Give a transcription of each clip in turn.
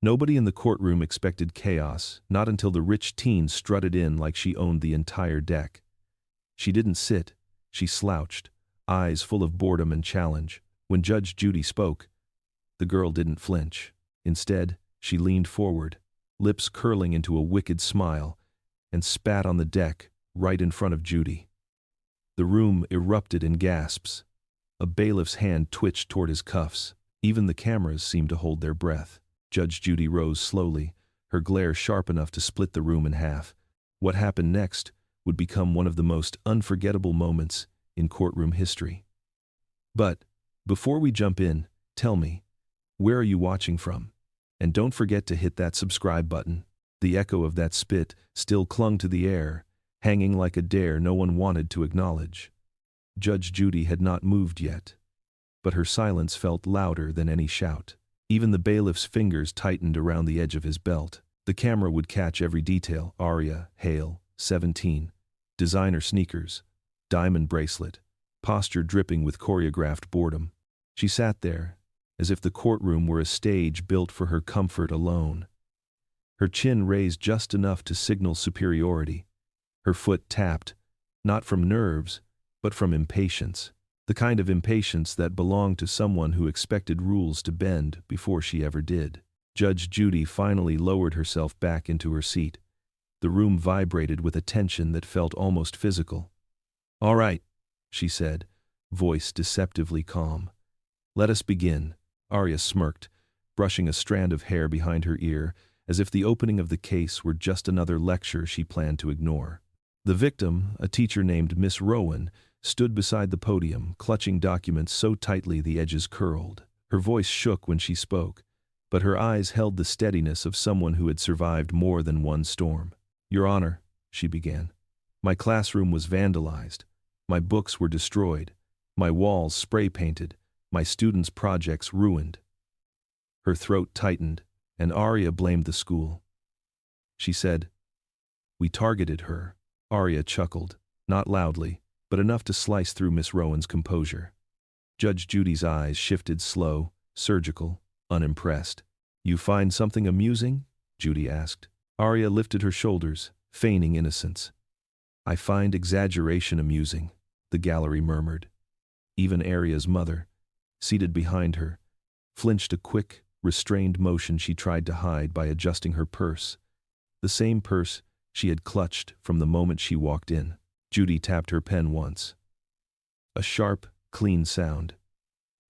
Nobody in the courtroom expected chaos, not until the rich teen strutted in like she owned the entire deck. She didn't sit, she slouched, eyes full of boredom and challenge. When Judge Judy spoke, the girl didn't flinch. Instead, she leaned forward, lips curling into a wicked smile, and spat on the deck right in front of Judy. The room erupted in gasps. A bailiff's hand twitched toward his cuffs. Even the cameras seemed to hold their breath. Judge Judy rose slowly, her glare sharp enough to split the room in half. What happened next would become one of the most unforgettable moments in courtroom history. But, before we jump in, tell me, where are you watching from? And don't forget to hit that subscribe button. The echo of that spit still clung to the air, hanging like a dare no one wanted to acknowledge. Judge Judy had not moved yet, but her silence felt louder than any shout. Even the bailiff's fingers tightened around the edge of his belt. The camera would catch every detail. Aria, Hale, 17. Designer sneakers, diamond bracelet, posture dripping with choreographed boredom. She sat there, as if the courtroom were a stage built for her comfort alone. Her chin raised just enough to signal superiority. Her foot tapped, not from nerves, but from impatience. The kind of impatience that belonged to someone who expected rules to bend before she ever did. Judge Judy finally lowered herself back into her seat. The room vibrated with a tension that felt almost physical. "All right," she said, voice deceptively calm. "Let us begin." Arya smirked, brushing a strand of hair behind her ear, as if the opening of the case were just another lecture she planned to ignore. The victim, a teacher named Miss Rowan, stood beside the podium, clutching documents so tightly the edges curled. Her voice shook when she spoke, but her eyes held the steadiness of someone who had survived more than one storm. "Your Honor," she began, "my classroom was vandalized. My books were destroyed. My walls spray-painted. My students' projects ruined." Her throat tightened, and Arya blamed the school. She said, "We targeted her." Arya chuckled, not loudly, but enough to slice through Miss Rowan's composure. Judge Judy's eyes shifted slow, surgical, unimpressed. "You find something amusing?" Judy asked. Arya lifted her shoulders, feigning innocence. "I find exaggeration amusing," the gallery murmured. Even Arya's mother, seated behind her, flinched, a quick, restrained motion she tried to hide by adjusting her purse, the same purse she had clutched from the moment she walked in. Judy tapped her pen once. A sharp, clean sound.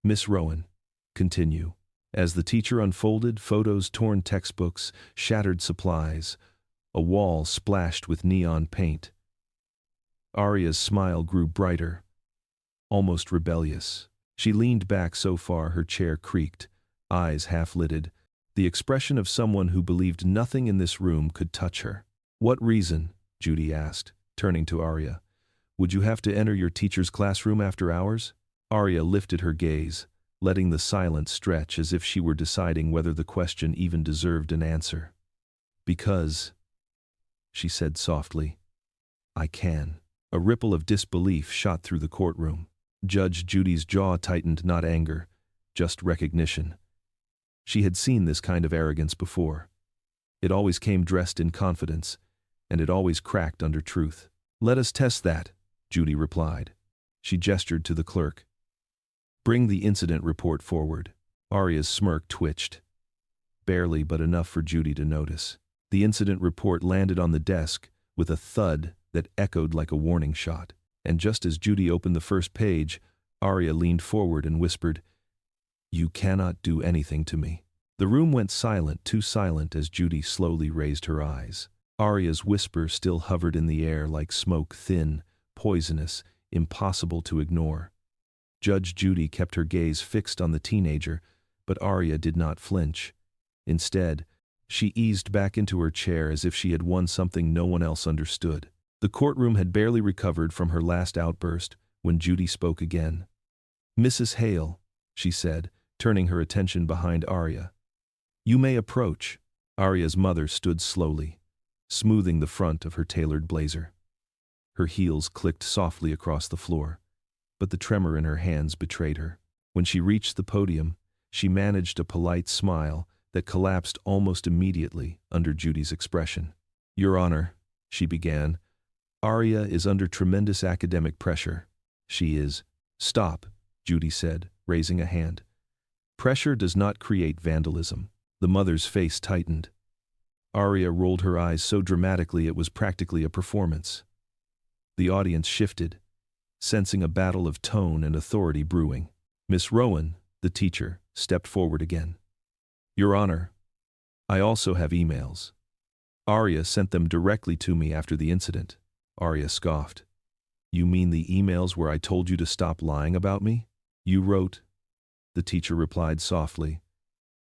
"Miss Rowan, continue." As the teacher unfolded photos, torn textbooks, shattered supplies, a wall splashed with neon paint. Arya's smile grew brighter, almost rebellious. She leaned back so far her chair creaked, eyes half-lidded, the expression of someone who believed nothing in this room could touch her. "What reason?" Judy asked, turning to Arya. "Would you have to enter your teacher's classroom after hours?" Arya lifted her gaze, letting the silence stretch as if she were deciding whether the question even deserved an answer. "Because," she said softly, "I can." A ripple of disbelief shot through the courtroom. Judge Judy's jaw tightened, not anger, just recognition. She had seen this kind of arrogance before. It always came dressed in confidence, and it always cracked under truth. "Let us test that," Judy replied. She gestured to the clerk. "Bring the incident report forward." Arya's smirk twitched. Barely, but enough for Judy to notice. The incident report landed on the desk with a thud that echoed like a warning shot. And just as Judy opened the first page, Arya leaned forward and whispered, "You cannot do anything to me." The room went silent, too silent, as Judy slowly raised her eyes. Arya's whisper still hovered in the air like smoke, thin, poisonous, impossible to ignore. Judge Judy kept her gaze fixed on the teenager, but Arya did not flinch. Instead, she eased back into her chair as if she had won something no one else understood. The courtroom had barely recovered from her last outburst when Judy spoke again. "Mrs. Hale," she said, turning her attention behind Arya. "You may approach." Arya's mother stood slowly, smoothing the front of her tailored blazer. Her heels clicked softly across the floor, but the tremor in her hands betrayed her. When she reached the podium, she managed a polite smile that collapsed almost immediately under Judy's expression. "Your Honor," she began, "Arya is under tremendous academic pressure. She is—" "Stop," Judy said, raising a hand. "Pressure does not create vandalism." The mother's face tightened. Arya rolled her eyes so dramatically it was practically a performance. The audience shifted, sensing a battle of tone and authority brewing. Miss Rowan, the teacher, stepped forward again. "Your Honor, I also have emails. Arya sent them directly to me after the incident." Arya scoffed. "You mean the emails where I told you to stop lying about me?" "You wrote," the teacher replied softly,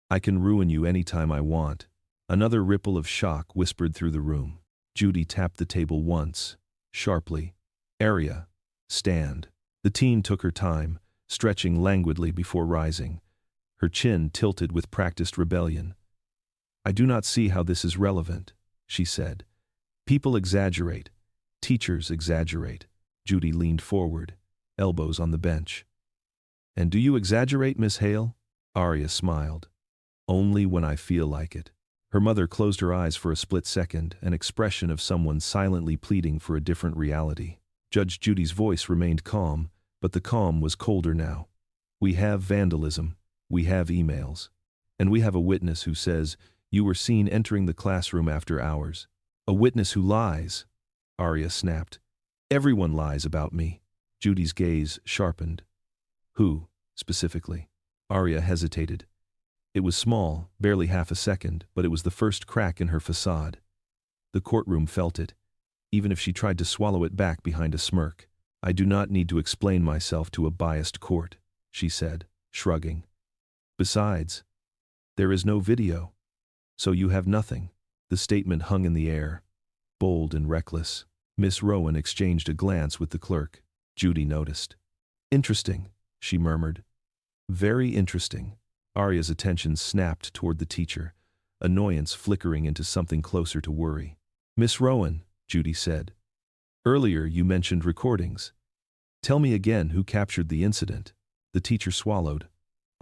"I can ruin you any time I want." Another ripple of shock whispered through the room. Judy tapped the table once, sharply. "Arya, stand." The teen took her time, stretching languidly before rising, her chin tilted with practiced rebellion. "I do not see how this is relevant," she said. "People exaggerate. Teachers exaggerate." Judy leaned forward, elbows on the bench. "And do you exaggerate, Miss Hale?" Arya smiled. "Only when I feel like it." Her mother closed her eyes for a split second, an expression of someone silently pleading for a different reality. Judge Judy's voice remained calm, but the calm was colder now. "We have vandalism, we have emails, and we have a witness who says you were seen entering the classroom after hours." "A witness who lies," Arya snapped. "Everyone lies about me." Judy's gaze sharpened. "Who, specifically?" Arya hesitated. It was small, barely half a second, but it was the first crack in her facade. The courtroom felt it, even if she tried to swallow it back behind a smirk. "I do not need to explain myself to a biased court," she said, shrugging. "Besides, there is no video, so you have nothing." The statement hung in the air, bold and reckless. Miss Rowan exchanged a glance with the clerk. Judy noticed. "Interesting," she murmured. "Very interesting." Arya's attention snapped toward the teacher, annoyance flickering into something closer to worry. "Miss Rowan," Judy said, "earlier you mentioned recordings. Tell me again who captured the incident." The teacher swallowed,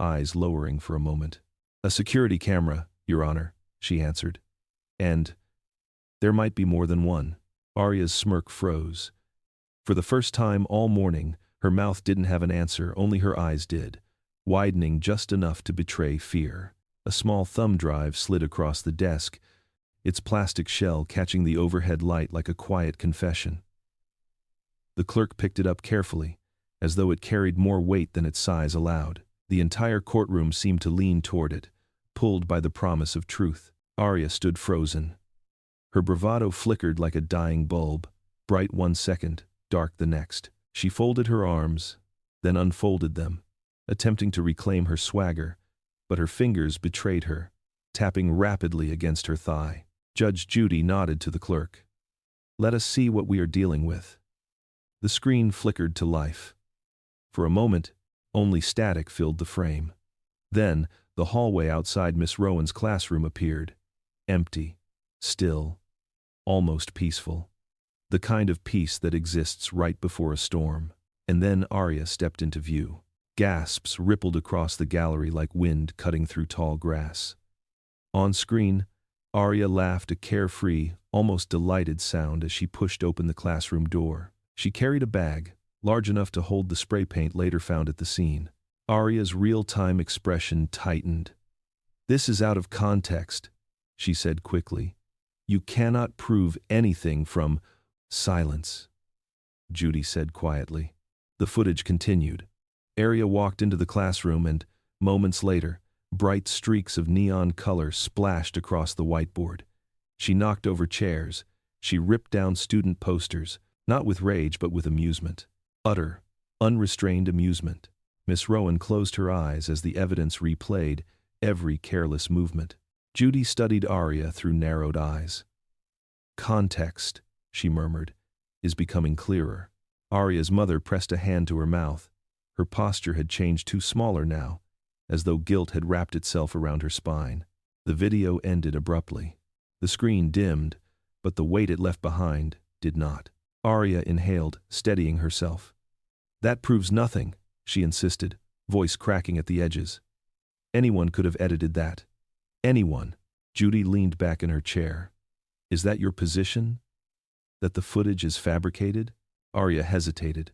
eyes lowering for a moment. "A security camera, Your Honor," she answered. "And there might be more than one." Arya's smirk froze. For the first time all morning, her mouth didn't have an answer, only her eyes did, widening just enough to betray fear. A small thumb drive slid across the desk, its plastic shell catching the overhead light like a quiet confession. The clerk picked it up carefully, as though it carried more weight than its size allowed. The entire courtroom seemed to lean toward it, pulled by the promise of truth. Arya stood frozen. Her bravado flickered like a dying bulb, bright one second, dark the next. She folded her arms, then unfolded them, attempting to reclaim her swagger, but her fingers betrayed her, tapping rapidly against her thigh. Judge Judy nodded to the clerk. "Let us see what we are dealing with." The screen flickered to life. For a moment, only static filled the frame. Then, the hallway outside Miss Rowan's classroom appeared, empty, still, almost peaceful. The kind of peace that exists right before a storm. And then Arya stepped into view. Gasps rippled across the gallery like wind cutting through tall grass. On screen, Arya laughed a carefree, almost delighted sound as she pushed open the classroom door. She carried a bag, large enough to hold the spray paint later found at the scene. Arya's real-time expression tightened. "This is out of context," she said quickly. "You cannot prove anything from—" "Silence," Judy said quietly. The footage continued. Arya walked into the classroom and, moments later, bright streaks of neon color splashed across the whiteboard. She knocked over chairs. She ripped down student posters, not with rage but with amusement. Utter, unrestrained amusement. Miss Rowan closed her eyes as the evidence replayed every careless movement. Judy studied Arya through narrowed eyes. "Context," she murmured, "is becoming clearer." Arya's mother pressed a hand to her mouth. Her posture had changed to smaller now, as though guilt had wrapped itself around her spine. The video ended abruptly. The screen dimmed, but the weight it left behind did not. Arya inhaled, steadying herself. "That proves nothing," she insisted, voice cracking at the edges. "Anyone could have edited that. Anyone. Judy leaned back in her chair. Is that your position? That the footage is fabricated? Arya hesitated.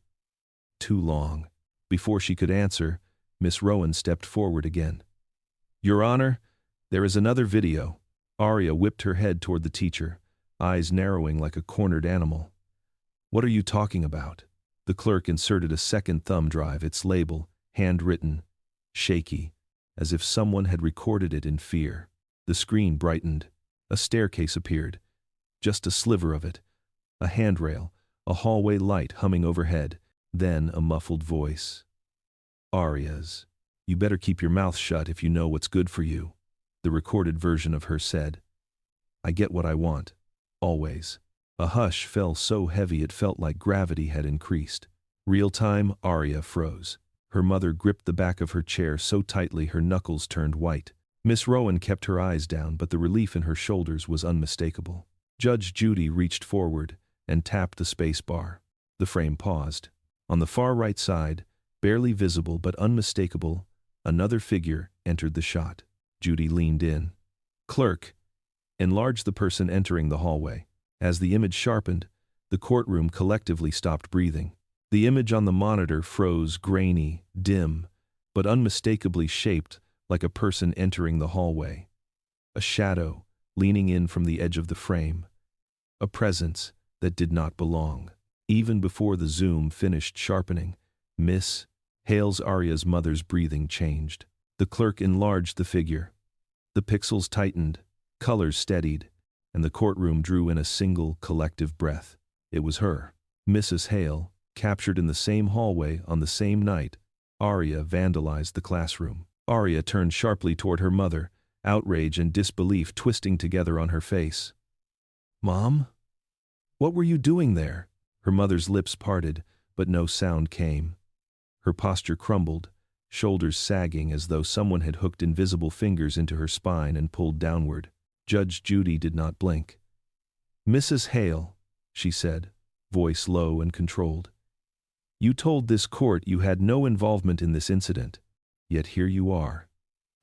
Too long. Before she could answer, Miss Rowan stepped forward again. Your Honor, there is another video. Arya whipped her head toward the teacher, eyes narrowing like a cornered animal. What are you talking about? The clerk inserted a second thumb drive, its label, handwritten, shaky, as if someone had recorded it in fear. The screen brightened. A staircase appeared. Just a sliver of it. A handrail, a hallway light humming overhead. Then a muffled voice. Arya's. You better keep your mouth shut if you know what's good for you, the recorded version of her said. I get what I want. Always. A hush fell so heavy it felt like gravity had increased. Real time, Arya froze. Her mother gripped the back of her chair so tightly her knuckles turned white. Miss Rowan kept her eyes down, but the relief in her shoulders was unmistakable. Judge Judy reached forward and tapped the space bar. The frame paused. On the far right side, barely visible but unmistakable, another figure entered the shot. Judy leaned in. Clerk, enlarge the person entering the hallway. As the image sharpened, the courtroom collectively stopped breathing. The image on the monitor froze, grainy, dim, but unmistakably shaped like a person entering the hallway. A shadow leaning in from the edge of the frame. A presence that did not belong. Even before the zoom finished sharpening, Miss Hale's Arya's mother's breathing changed. The clerk enlarged the figure. The pixels tightened, colors steadied, and the courtroom drew in a single collective breath. It was her, Mrs. Hale, captured in the same hallway on the same night. Arya vandalized the classroom. Arya turned sharply toward her mother, outrage and disbelief twisting together on her face. Mom? What were you doing there? Her mother's lips parted, but no sound came. Her posture crumbled, shoulders sagging as though someone had hooked invisible fingers into her spine and pulled downward. Judge Judy did not blink. Mrs. Hale, she said, voice low and controlled. You told this court you had no involvement in this incident, yet here you are,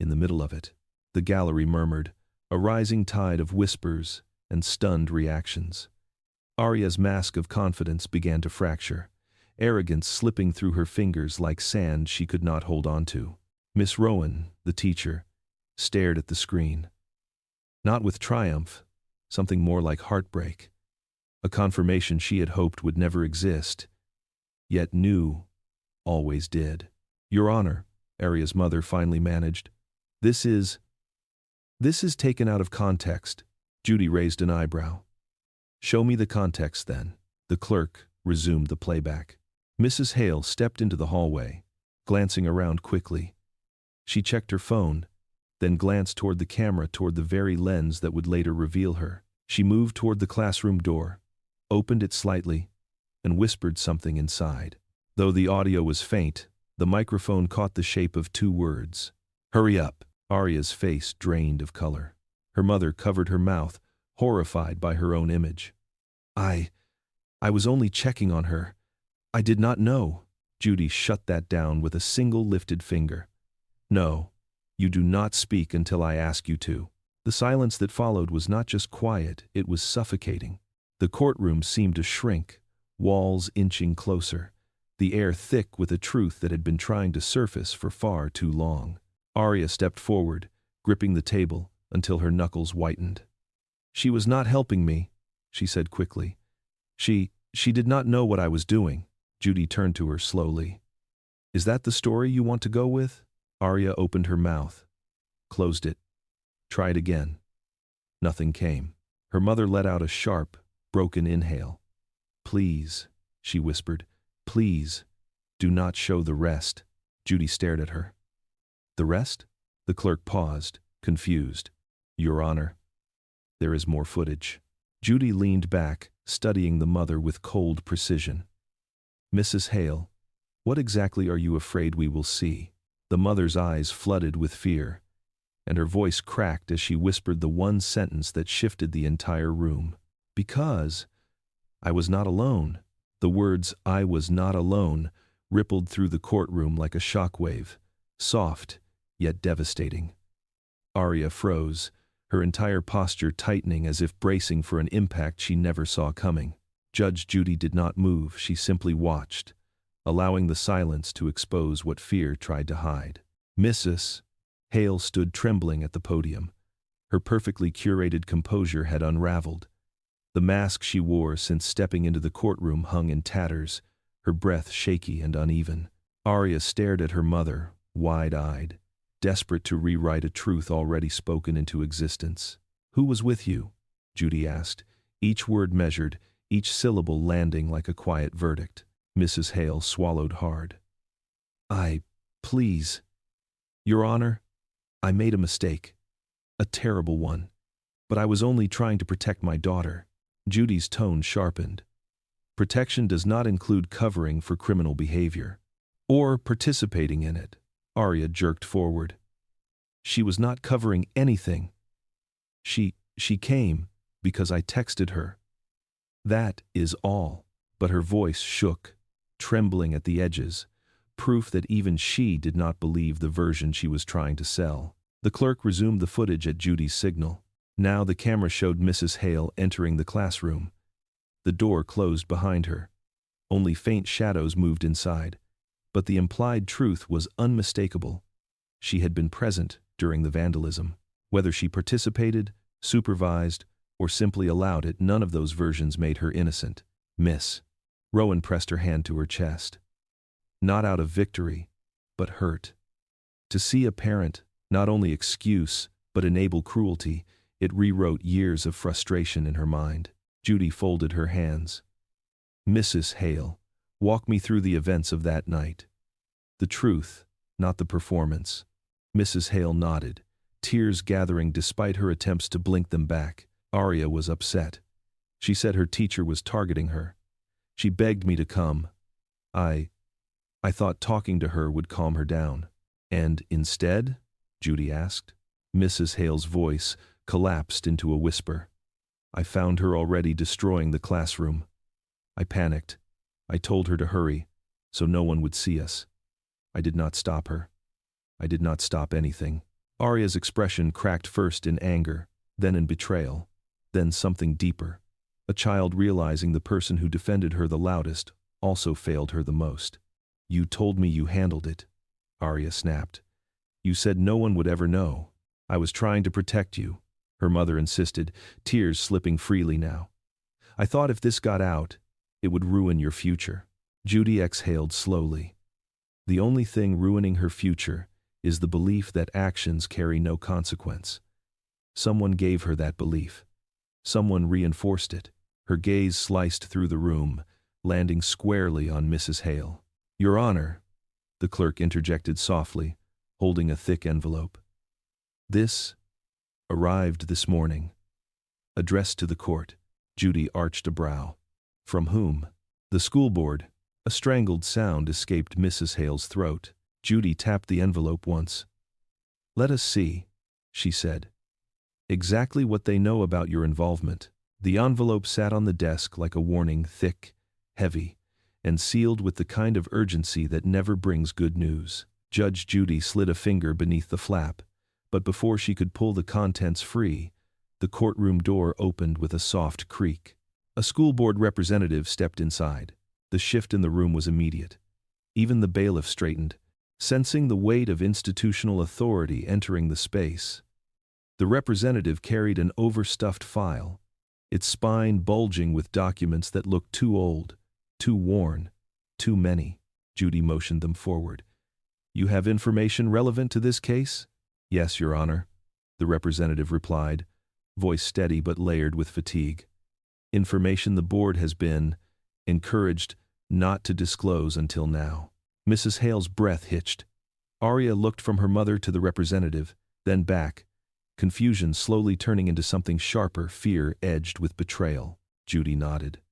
in the middle of it. The gallery murmured, a rising tide of whispers and stunned reactions. Arya's mask of confidence began to fracture, arrogance slipping through her fingers like sand she could not hold on to. Miss Rowan, the teacher, stared at the screen. Not with triumph, something more like heartbreak. A confirmation she had hoped would never exist, yet knew always did. Your Honor, Arya's mother finally managed. This is taken out of context. Judy raised an eyebrow. Show me the context then. The clerk resumed the playback. Mrs. Hale stepped into the hallway, glancing around quickly. She checked her phone, then glanced toward the camera, toward the very lens that would later reveal her. She moved toward the classroom door, opened it slightly, and whispered something inside. Though the audio was faint, the microphone caught the shape of two words. Hurry up. Arya's face drained of color. Her mother covered her mouth, horrified by her own image. I was only checking on her. I did not know. Judy shut that down with a single lifted finger. No, you do not speak until I ask you to. The silence that followed was not just quiet, it was suffocating. The courtroom seemed to shrink, walls inching closer, the air thick with a truth that had been trying to surface for far too long. Arya stepped forward, gripping the table until her knuckles whitened. She was not helping me, she said quickly. She did not know what I was doing. Judy turned to her slowly. Is that the story you want to go with? Arya opened her mouth, closed it, tried again. Nothing came. Her mother let out a sharp, broken inhale. Please, she whispered, please, do not show the rest. Judy stared at her. The rest? The clerk paused, confused. Your Honor, there is more footage. Judy leaned back, studying the mother with cold precision. Mrs. Hale, what exactly are you afraid we will see? The mother's eyes flooded with fear, and her voice cracked as she whispered the one sentence that shifted the entire room. Because I was not alone. The words "I was not alone" rippled through the courtroom like a shockwave, soft yet devastating. Arya froze, her entire posture tightening as if bracing for an impact she never saw coming. Judge Judy did not move, she simply watched, allowing the silence to expose what fear tried to hide. Mrs. Hale stood trembling at the podium. Her perfectly curated composure had unraveled. The mask she wore since stepping into the courtroom hung in tatters, her breath shaky and uneven. Arya stared at her mother, wide-eyed, desperate to rewrite a truth already spoken into existence. "Who was with you?" Judy asked, each word measured, each syllable landing like a quiet verdict. Mrs. Hale swallowed hard. Please. Your Honor, I made a mistake. A terrible one. But I was only trying to protect my daughter." Judy's tone sharpened. "Protection does not include covering for criminal behavior. Or participating in it." Arya jerked forward. "She was not covering anything. She came because I texted her. That is all." But her voice shook, trembling at the edges, proof that even she did not believe the version she was trying to sell. The clerk resumed the footage at Judy's signal. Now the camera showed Mrs. Hale entering the classroom. The door closed behind her. Only faint shadows moved inside. But the implied truth was unmistakable. She had been present during the vandalism. Whether she participated, supervised, or simply allowed it, none of those versions made her innocent. "Miss." Rowan pressed her hand to her chest. Not out of victory, but hurt. To see a parent not only excuse, but enable cruelty, it rewrote years of frustration in her mind. Judy folded her hands. "Mrs. Hale, walk me through the events of that night. The truth, not the performance." Mrs. Hale nodded, tears gathering despite her attempts to blink them back. Arya was upset. She said her teacher was targeting her. She begged me to come. I thought talking to her would calm her down. "And instead?" Judy asked. Mrs. Hale's voice collapsed into a whisper. "I found her already destroying the classroom. I panicked. I told her to hurry, so no one would see us. I did not stop her. I did not stop anything." Arya's expression cracked first in anger, then in betrayal, then something deeper. A child realizing the person who defended her the loudest also failed her the most. "You told me you handled it," Arya snapped. "You said no one would ever know. I was trying to protect you," her mother insisted, tears slipping freely now. "I thought if this got out, it would ruin your future." Judy exhaled slowly. The only thing ruining her future is the belief that actions carry no consequence. Someone gave her that belief. Someone reinforced it. Her gaze sliced through the room, landing squarely on Mrs. Hale. "Your Honor," the clerk interjected softly, holding a thick envelope. "This arrived this morning." Addressed to the court, Judy arched a brow. "From whom?" "The school board." A strangled sound escaped Mrs. Hale's throat. Judy tapped the envelope once. "Let us see," she said. "Exactly what they know about your involvement." The envelope sat on the desk like a warning, thick, heavy, and sealed with the kind of urgency that never brings good news. Judge Judy slid a finger beneath the flap, but before she could pull the contents free, the courtroom door opened with a soft creak. A school board representative stepped inside. The shift in the room was immediate. Even the bailiff straightened, sensing the weight of institutional authority entering the space. The representative carried an overstuffed file, its spine bulging with documents that looked too old, too worn, too many. Judy motioned them forward. "You have information relevant to this case?" "Yes, Your Honor," the representative replied, voice steady but layered with fatigue. "Information the board has been encouraged not to disclose until now." Mrs. Hale's breath hitched. Arya looked from her mother to the representative, then back, confusion slowly turning into something sharper, fear edged with betrayal. Judy nodded.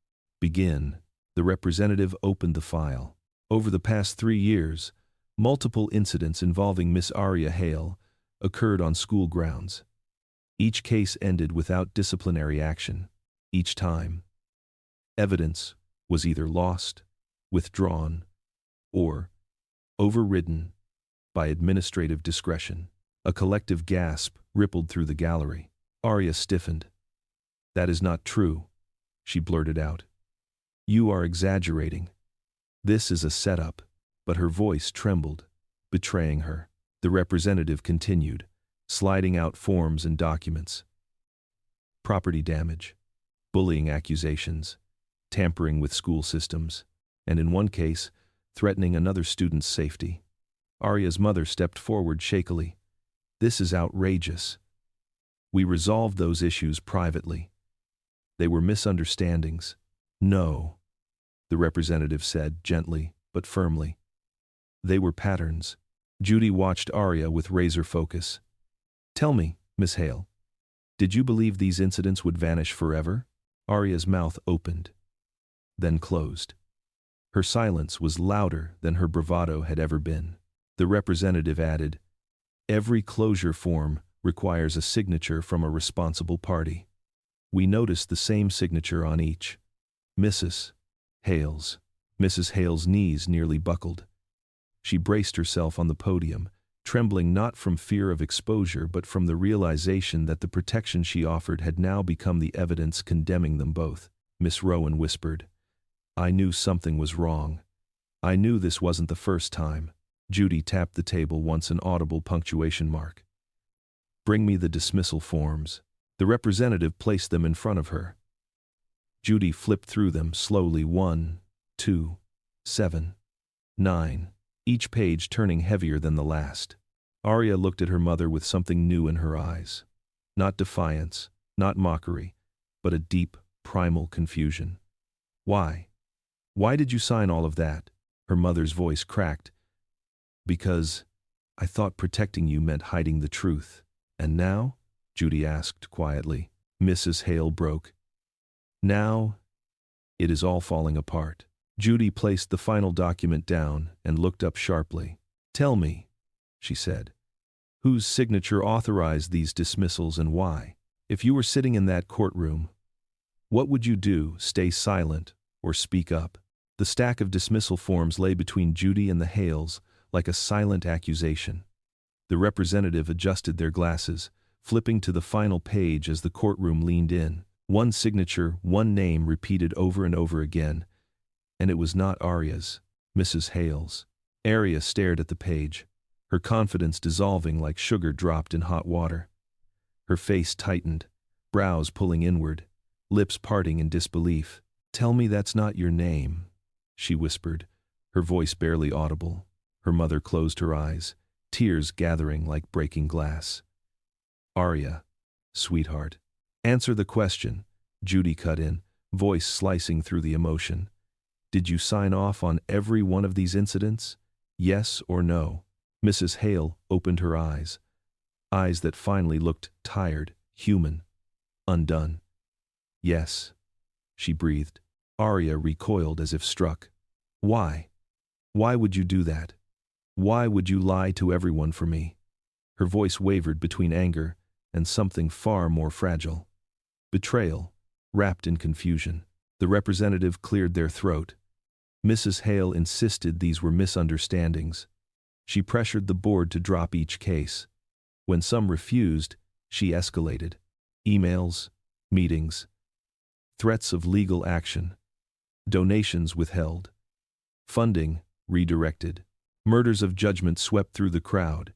"Begin." The representative opened the file. Over the past 3 years, multiple incidents involving Miss Arya Hale occurred on school grounds. Each case ended without disciplinary action. Each time, evidence was either lost, withdrawn, or overridden by administrative discretion. A collective gasp rippled through the gallery. Arya stiffened. "That is not true," she blurted out. "You are exaggerating. This is a setup." But her voice trembled, betraying her. The representative continued, sliding out forms and documents. Property damage, bullying accusations, tampering with school systems, and in one case, threatening another student's safety. Arya's mother stepped forward shakily. "This is outrageous. We resolved those issues privately. They were misunderstandings." "No," the representative said, gently but firmly. "They were patterns." Judy watched Arya with razor focus. "Tell me, Miss Hale, did you believe these incidents would vanish forever?" Arya's mouth opened, then closed. Her silence was louder than her bravado had ever been. The representative added, "Every closure form requires a signature from a responsible party. We noticed the same signature on each. Mrs. Hale's." Mrs. Hale's knees nearly buckled. She braced herself on the podium, trembling not from fear of exposure but from the realization that the protection she offered had now become the evidence condemning them both. Miss Rowan whispered, "I knew something was wrong. I knew this wasn't the first time." Judy tapped the table once an audible punctuation mark. "Bring me the dismissal forms." The representative placed them in front of her. Judy flipped through them slowly, 1, 2, 7, 9, each page turning heavier than the last. Arya looked at her mother with something new in her eyes. Not defiance, not mockery, but a deep, primal confusion. "Why? Why did you sign all of that?" Her mother's voice cracked. "Because I thought protecting you meant hiding the truth." "And now?" Judy asked quietly. Mrs. Hale broke. "Now, it is all falling apart." Judy placed the final document down and looked up sharply. "Tell me," she said, "whose signature authorized these dismissals and why? If you were sitting in that courtroom, what would you do, stay silent or speak up?" The stack of dismissal forms lay between Judy and the Hales like a silent accusation. The representative adjusted their glasses, flipping to the final page as the courtroom leaned in. One signature, one name repeated over and over again, and it was not Arya's, Mrs. Hale's. Arya stared at the page, her confidence dissolving like sugar dropped in hot water. Her face tightened, brows pulling inward, lips parting in disbelief. "Tell me that's not your name," she whispered, her voice barely audible. Her mother closed her eyes, tears gathering like breaking glass. "Arya, sweetheart, answer the question," Judy cut in, voice slicing through the emotion. "Did you sign off on every one of these incidents? Yes or no?" Mrs. Hale opened her eyes that finally looked tired, human, undone. "Yes," she breathed. Arya recoiled as if struck. "Why? Why would you do that? Why would you lie to everyone for me?" Her voice wavered between anger and something far more fragile. Betrayal, wrapped in confusion. The representative cleared their throat. Mrs. Hale insisted these were misunderstandings. She pressured the board to drop each case. When some refused, she escalated. Emails, meetings, threats of legal action, donations withheld, funding redirected. Murders of judgment swept through the crowd.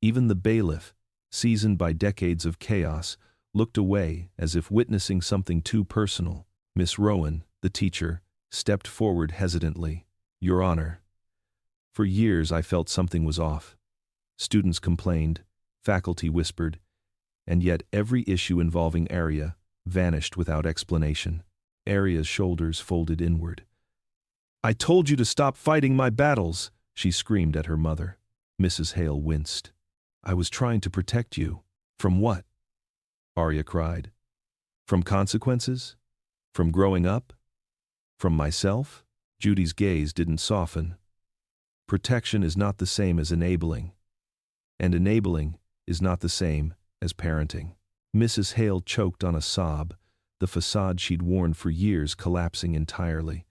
Even the bailiff, seasoned by decades of chaos, looked away as if witnessing something too personal. Miss Rowan, the teacher, stepped forward hesitantly. "Your Honor, for years I felt something was off. Students complained, faculty whispered, and yet every issue involving Arya vanished without explanation." Arya's shoulders folded inward. "I told you to stop fighting my battles," she screamed at her mother. Mrs. Hale winced. "I was trying to protect you." "From what?" Arya cried. "From consequences? From growing up? From myself?" Judy's gaze didn't soften. "Protection is not the same as enabling. And enabling is not the same as parenting." Mrs. Hale choked on a sob, the facade she'd worn for years collapsing entirely.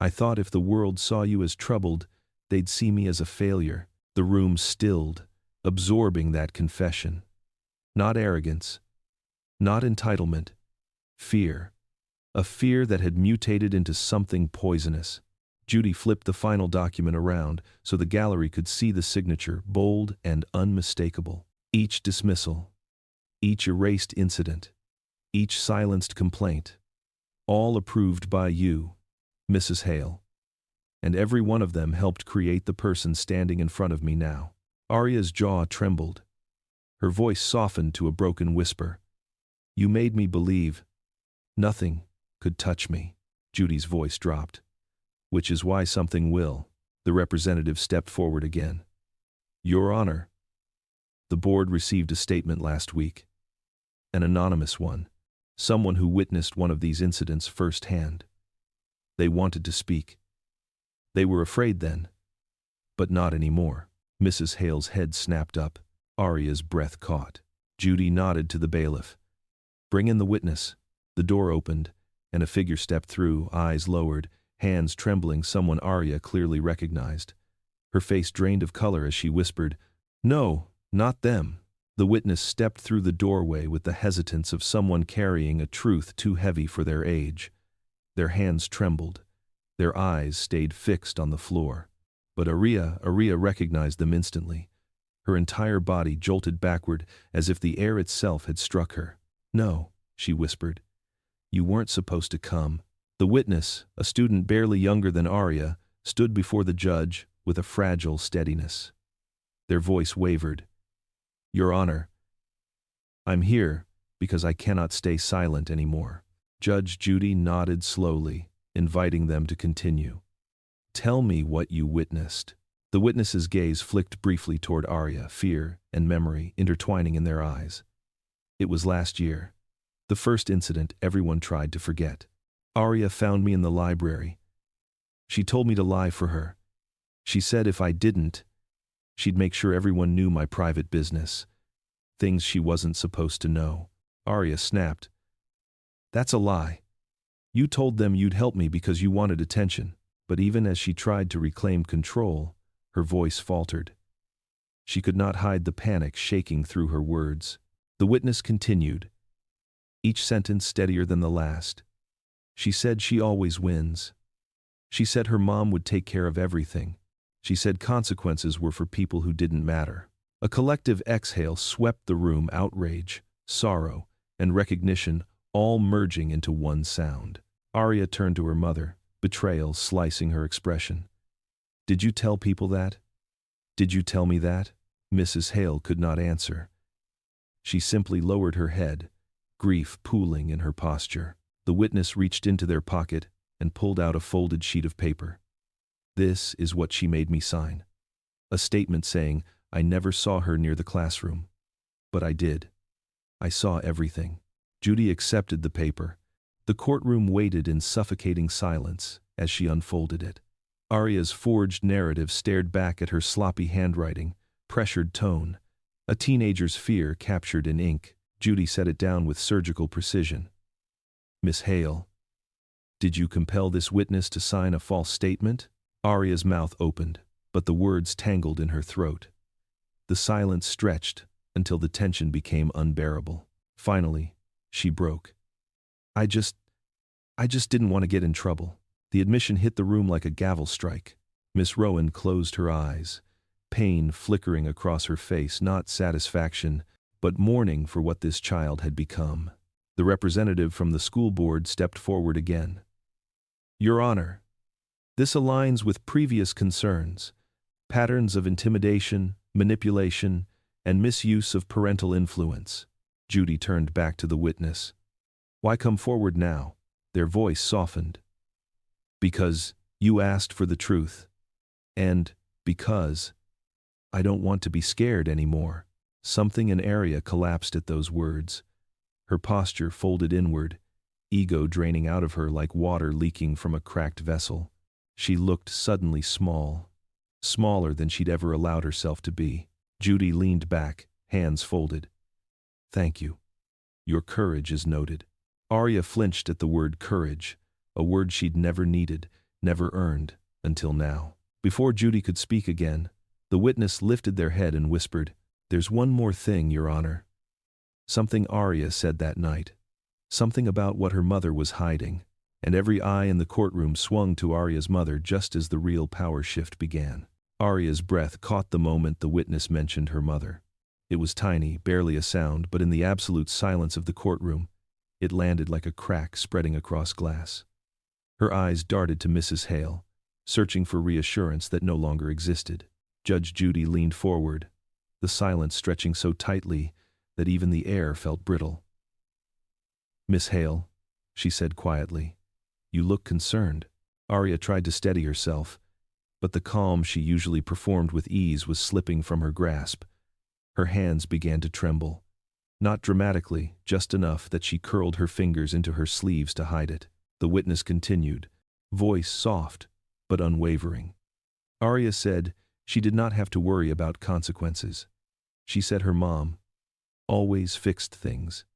"I thought if the world saw you as troubled, they'd see me as a failure." The room stilled, absorbing that confession. Not arrogance, not entitlement, fear. A fear that had mutated into something poisonous. Judy flipped the final document around so the gallery could see the signature, bold and unmistakable. Each dismissal, each erased incident, each silenced complaint, all approved by you, Mrs. Hale. And every one of them helped create the person standing in front of me now. Arya's jaw trembled. Her voice softened to a broken whisper. You made me believe nothing could touch me. Judy's voice dropped. Which is why something will. The representative stepped forward again. Your Honor, the board received a statement last week. An anonymous one. Someone who witnessed one of these incidents firsthand. They wanted to speak. They were afraid then. But not anymore. Mrs. Hale's head snapped up. Arya's breath caught. Judy nodded to the bailiff. Bring in the witness. The door opened, and a figure stepped through, eyes lowered, hands trembling, someone Arya clearly recognized. Her face drained of color as she whispered, No, not them. The witness stepped through the doorway with the hesitance of someone carrying a truth too heavy for their age. Their hands trembled. Their eyes stayed fixed on the floor. But Arya recognized them instantly. Her entire body jolted backward as if the air itself had struck her. No, she whispered. You weren't supposed to come. The witness, a student barely younger than Arya, stood before the judge with a fragile steadiness. Their voice wavered. Your Honor, I'm here because I cannot stay silent anymore. Judge Judy nodded slowly, inviting them to continue. Tell me what you witnessed. The witness's gaze flicked briefly toward Arya, fear and memory intertwining in their eyes. It was last year. The first incident everyone tried to forget. Arya found me in the library. She told me to lie for her. She said if I didn't, she'd make sure everyone knew my private business. Things she wasn't supposed to know. Arya snapped. That's a lie. You told them you'd help me because you wanted attention. But even as she tried to reclaim control, her voice faltered. She could not hide the panic shaking through her words. The witness continued, each sentence steadier than the last. She said she always wins. She said her mom would take care of everything. She said consequences were for people who didn't matter. A collective exhale swept the room, outrage, sorrow, and recognition all merging into one sound. Arya turned to her mother, betrayal slicing her expression. Did you tell people that? Did you tell me that? Mrs. Hale could not answer. She simply lowered her head, grief pooling in her posture. The witness reached into their pocket and pulled out a folded sheet of paper. This is what she made me sign. A statement saying I never saw her near the classroom. But I did. I saw everything. Judy accepted the paper. The courtroom waited in suffocating silence as she unfolded it. Arya's forged narrative stared back at her sloppy handwriting, pressured tone, a teenager's fear captured in ink. Judy set it down with surgical precision. Miss Hale, did you compel this witness to sign a false statement? Arya's mouth opened, but the words tangled in her throat. The silence stretched until the tension became unbearable. Finally, she broke. I just didn't want to get in trouble. The admission hit the room like a gavel strike. Miss Rowan closed her eyes, pain flickering across her face, not satisfaction, but mourning for what this child had become. The representative from the school board stepped forward again. Your Honor, this aligns with previous concerns, patterns of intimidation, manipulation, and misuse of parental influence. Judy turned back to the witness. Why come forward now? Their voice softened. Because you asked for the truth. And because I don't want to be scared anymore. Something in Arya collapsed at those words. Her posture folded inward, ego draining out of her like water leaking from a cracked vessel. She looked suddenly small, smaller than she'd ever allowed herself to be. Judy leaned back, hands folded. Thank you. Your courage is noted. Arya flinched at the word courage, a word she'd never needed, never earned, until now. Before Judy could speak again, the witness lifted their head and whispered, "There's one more thing, Your Honor." Something Arya said that night. Something about what her mother was hiding, and every eye in the courtroom swung to Arya's mother just as the real power shift began. Arya's breath caught the moment the witness mentioned her mother. It was tiny, barely a sound, but in the absolute silence of the courtroom, it landed like a crack spreading across glass. Her eyes darted to Mrs. Hale, searching for reassurance that no longer existed. Judge Judy leaned forward, the silence stretching so tightly that even the air felt brittle. "Miss Hale," she said quietly, "you look concerned." Arya tried to steady herself, but the calm she usually performed with ease was slipping from her grasp. Her hands began to tremble. Not dramatically, just enough that she curled her fingers into her sleeves to hide it. The witness continued, voice soft but unwavering. Arya said she did not have to worry about consequences. She said her mom always fixed things,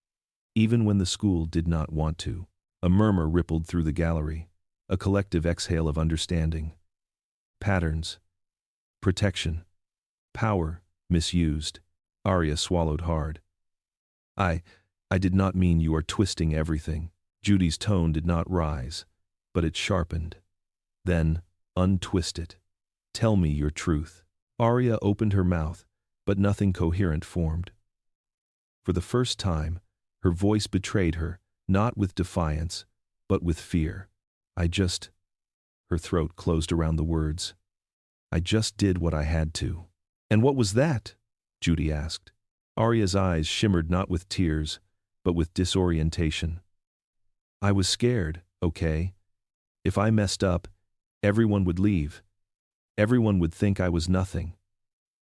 even when the school did not want to. A murmur rippled through the gallery, a collective exhale of understanding. Patterns, protection, power misused. Arya swallowed hard. I did not mean you are twisting everything." Judy's tone did not rise, but it sharpened. "Then, untwist it. Tell me your truth." Arya opened her mouth, but nothing coherent formed. For the first time, her voice betrayed her, not with defiance, but with fear. Her throat closed around the words. "I just did what I had to." "And what was that?" Judy asked. Arya's eyes shimmered not with tears, but with disorientation. "I was scared, okay? If I messed up, everyone would leave. Everyone would think I was nothing."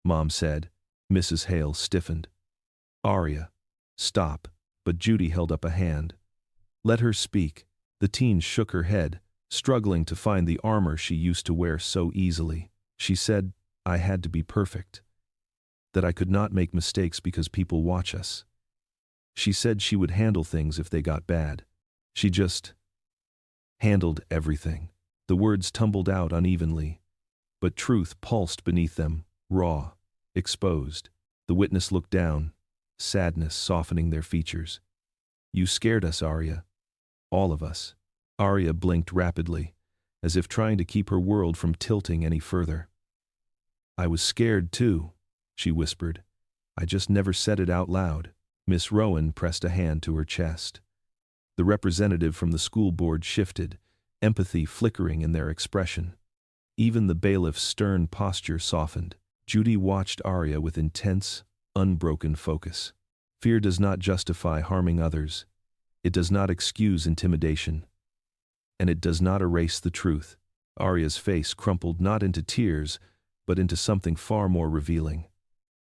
Mom said. Mrs. Hale stiffened. "Arya, stop," but Judy held up a hand. "Let her speak." The teen shook her head, struggling to find the armor she used to wear so easily. She said, "I had to be perfect. That I could not make mistakes because people watch us." She said she would handle things if they got bad. She just handled everything. The words tumbled out unevenly, but truth pulsed beneath them, raw, exposed. The witness looked down, sadness softening their features. "You scared us, Arya. All of us." Arya blinked rapidly, as if trying to keep her world from tilting any further. "I was scared too," she whispered. "I just never said it out loud." Miss Rowan pressed a hand to her chest. The representative from the school board shifted, empathy flickering in their expression. Even the bailiff's stern posture softened. Judy watched Arya with intense, unbroken focus. Fear does not justify harming others. It does not excuse intimidation. And it does not erase the truth. Arya's face crumpled not into tears, but into something far more revealing.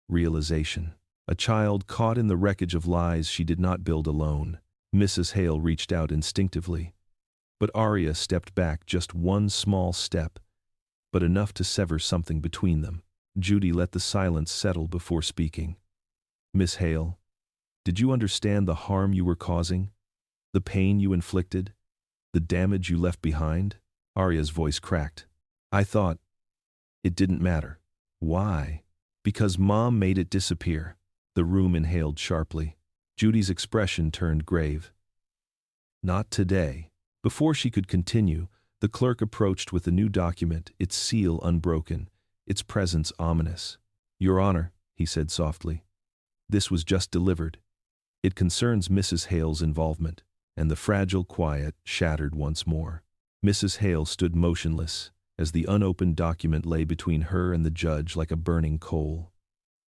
Realization. A child caught in the wreckage of lies she did not build alone. Mrs. Hale reached out instinctively. But Arya stepped back just one small step, but enough to sever something between them. Judy let the silence settle before speaking. "Miss Hale, did you understand the harm you were causing? The pain you inflicted? The damage you left behind?" Arya's voice cracked. "I thought it didn't matter." "Why?" "Because Mom made it disappear." The room inhaled sharply. Judy's expression turned grave. "Not today." Before she could continue, the clerk approached with a new document, its seal unbroken, its presence ominous. "Your Honor," he said softly, "this was just delivered. It concerns Mrs. Hale's involvement." And the fragile quiet shattered once more. Mrs. Hale stood motionless, as the unopened document lay between her and the judge like a burning coal.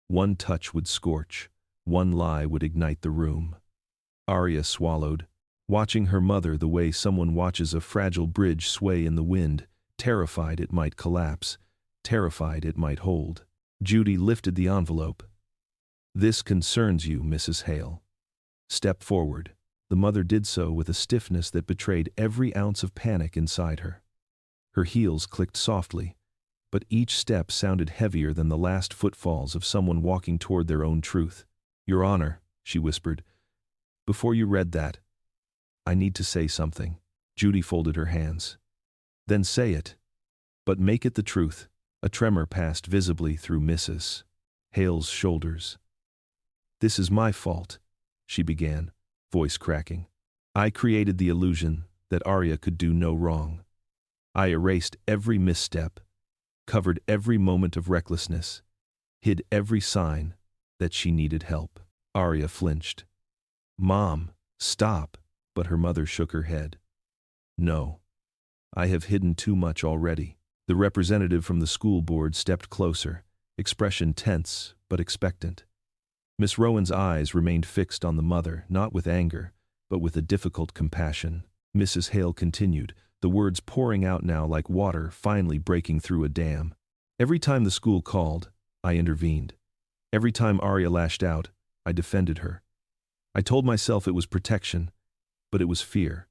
One touch would scorch, one lie would ignite the room. Arya swallowed, watching her mother the way someone watches a fragile bridge sway in the wind, terrified it might collapse, terrified it might hold. Judy lifted the envelope. "This concerns you, Mrs. Hale. Step forward." The mother did so with a stiffness that betrayed every ounce of panic inside her. Her heels clicked softly, but each step sounded heavier than the last footfalls of someone walking toward their own truth. "Your Honor," she whispered, "before you read that, I need to say something." Judy folded her hands. "Then say it. But make it the truth." A tremor passed visibly through Mrs. Hale's shoulders. "This is my fault," she began, voice cracking. "I created the illusion that Arya could do no wrong. I erased every misstep, covered every moment of recklessness, hid every sign that she needed help." Arya flinched. "Mom, stop," but her mother shook her head. "No. I have hidden too much already." The representative from the school board stepped closer, expression tense but expectant. Miss Rowan's eyes remained fixed on the mother, not with anger, but with a difficult compassion. Mrs. Hale continued, the words pouring out now like water finally breaking through a dam. "Every time the school called, I intervened. Every time Arya lashed out, I defended her. I told myself it was protection, but it was fear.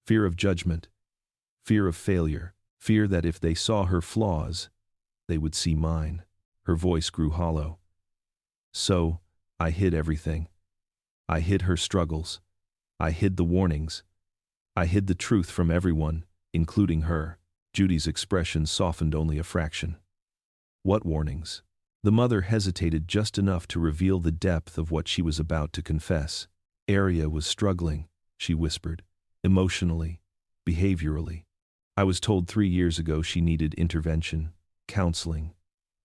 Fear of judgment, fear of failure, fear that if they saw her flaws, they would see mine." Her voice grew hollow. "So, I hid everything. I hid her struggles. I hid the warnings. I hid the truth from everyone, including her." Judy's expression softened only a fraction. "What warnings?" The mother hesitated just enough to reveal the depth of what she was about to confess. "Arya was struggling," she whispered, "emotionally, behaviorally. I was told 3 years ago she needed intervention, counseling,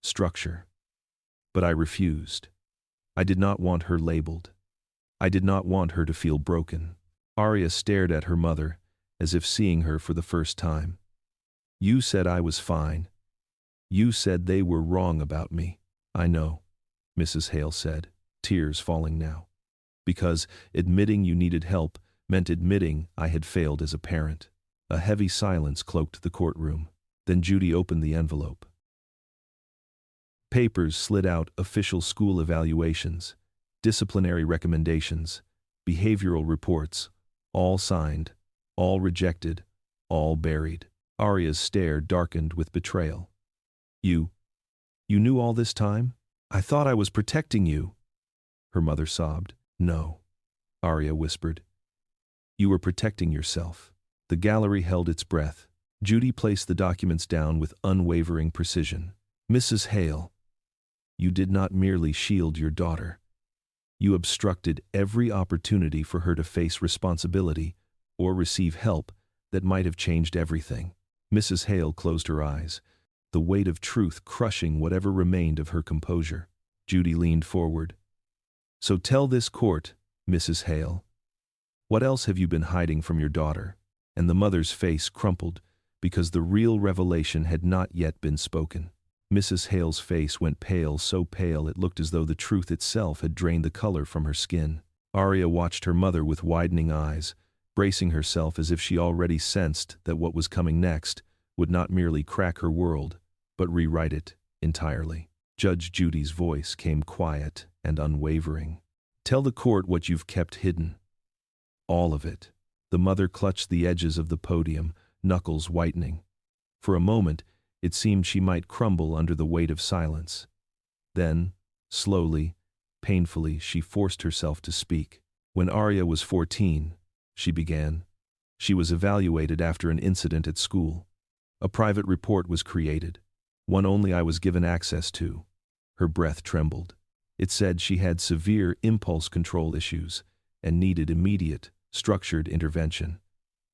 structure. But I refused. I did not want her labeled. I did not want her to feel broken." Arya stared at her mother, as if seeing her for the first time. "You said I was fine. You said they were wrong about me." "I know," Mrs. Hale said, tears falling now. "Because admitting you needed help meant admitting I had failed as a parent." A heavy silence cloaked the courtroom. Then Judy opened the envelope. Papers slid out: official school evaluations, disciplinary recommendations, behavioral reports, all signed, all rejected, all buried. Arya's stare darkened with betrayal. You knew all this time? I thought I was protecting you." Her mother sobbed. "No," Arya whispered. "You were protecting yourself." The gallery held its breath. Judy placed the documents down with unwavering precision. "Mrs. Hale, you did not merely shield your daughter. You obstructed every opportunity for her to face responsibility or receive help that might have changed everything." Mrs. Hale closed her eyes, the weight of truth crushing whatever remained of her composure. Judy leaned forward. "So tell this court, Mrs. Hale, what else have you been hiding from your daughter?" And the mother's face crumpled, because the real revelation had not yet been spoken. Mrs. Hale's face went pale, so pale it looked as though the truth itself had drained the color from her skin. Arya watched her mother with widening eyes, bracing herself as if she already sensed that what was coming next would not merely crack her world, but rewrite it entirely. Judge Judy's voice came quiet and unwavering. "Tell the court what you've kept hidden. All of it." The mother clutched the edges of the podium, knuckles whitening. For a moment, it seemed she might crumble under the weight of silence. Then, slowly, painfully, she forced herself to speak. "When Arya was 14, she began. She was evaluated after an incident at school. A private report was created, one only I was given access to." Her breath trembled. "It said she had severe impulse control issues and needed immediate, structured intervention.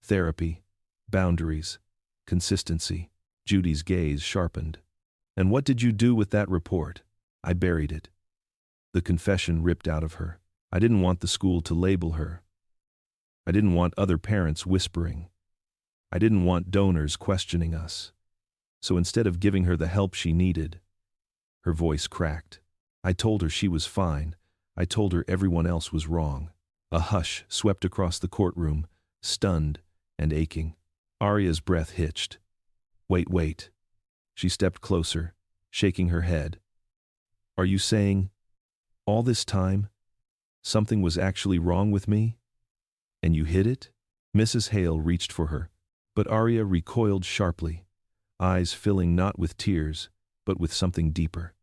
Therapy, boundaries, consistency." Judy's gaze sharpened. "And what did you do with that report?" "I buried it." The confession ripped out of her. "I didn't want the school to label her. I didn't want other parents whispering. I didn't want donors questioning us. So instead of giving her the help she needed," her voice cracked, "I told her she was fine. I told her everyone else was wrong." A hush swept across the courtroom, stunned and aching. Arya's breath hitched. Wait. She stepped closer, shaking her head. "Are you saying, all this time, something was actually wrong with me? And you hid it?" Mrs. Hale reached for her, but Arya recoiled sharply, eyes filling not with tears, but with something deeper,